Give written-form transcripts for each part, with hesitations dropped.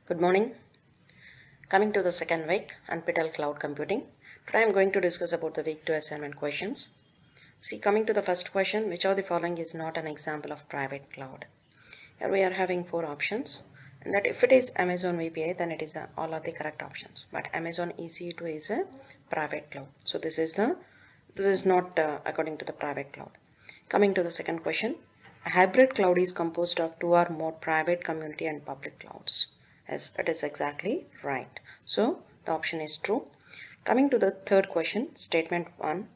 Good morning. Coming to the second week, NPTEL Cloud Computing. Today I am going to discuss about the week 2 assignment questions. See, coming to the first question, which of the following is not an example of private cloud? Here we are having 4 options, and that if it is Amazon VPA, then it is all are the correct options. But Amazon EC2 is a private cloud, so this is not according to the private cloud. Coming to the second question, a hybrid cloud is composed of 2 or more private, community, and public clouds. Yes, it is exactly right. So the option is true. Coming to the third question, statement 1.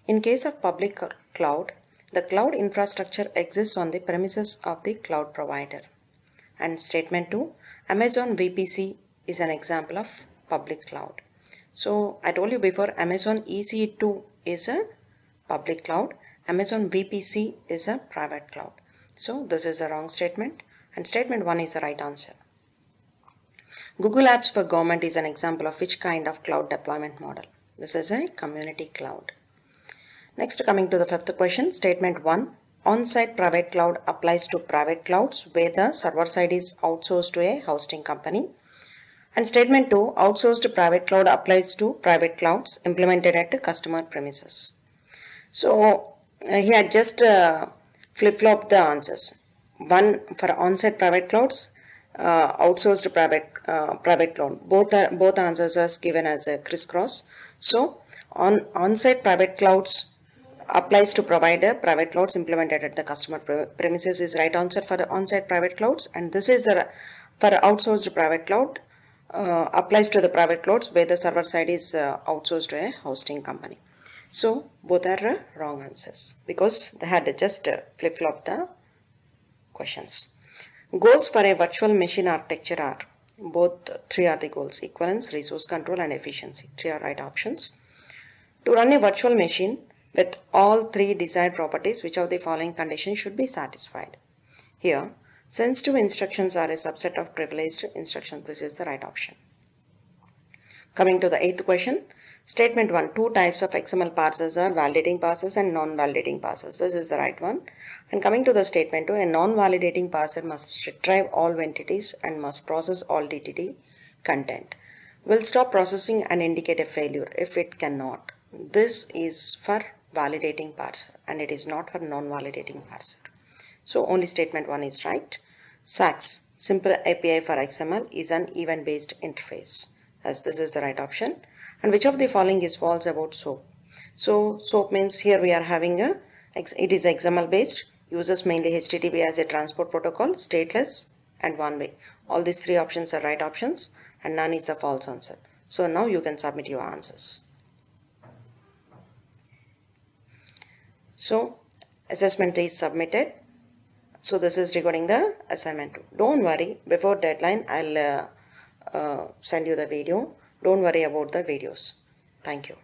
In case of public cloud, the cloud infrastructure exists on the premises of the cloud provider. And statement 2, Amazon VPC is an example of public cloud. So I told you before, Amazon EC2 is a public cloud. Amazon VPC is a private cloud. So this is a wrong statement, and statement 1 is the right answer. Google Apps for Government is an example of which kind of cloud deployment model? This is a community cloud. Next, coming to the fifth question, statement 1. On-site private cloud applies to private clouds where the server side is outsourced to a hosting company. And statement 2. Outsourced private cloud applies to private clouds implemented at the customer premises. So he had just flip-flopped the answers. One for on-site private clouds, outsourced private cloud. Both answers are given as a crisscross. So on-site private clouds applies to provider private clouds implemented at the customer premises is right answer for the on-site private clouds, and this is for outsourced private cloud applies to the private clouds where the server side is outsourced to a hosting company. So both are wrong answers because they had just flip-flopped the questions. Goals for a virtual machine architecture are, both 3 are the goals: equivalence, resource control, and efficiency. 3 are right options. To run a virtual machine with all 3 desired properties, which of the following conditions should be satisfied? Here, sensitive instructions are a subset of privileged instructions. This is the right option. Coming to the 8th question, statement 1. 2 types of XML parsers are validating parsers and non-validating parsers. This is the right one. And coming to the statement 2, a non-validating parser must retrieve all entities and must process all DTD content. Will stop processing and indicate a failure if it cannot. This is for validating parser and it is not for non-validating parser. So only statement 1 is right. SAX, Simple API for XML, is an event-based interface, as this is the right option. And which of the following is false about SOAP? So SOAP means here we are having it is XML based, uses mainly HTTP as a transport protocol, stateless and one way. All these 3 options are right options and none is a false answer. So now you can submit your answers. So assessment is submitted. So this is regarding the assignment 2. Don't worry, before deadline I'll send you the video. Don't worry about the videos. Thank you.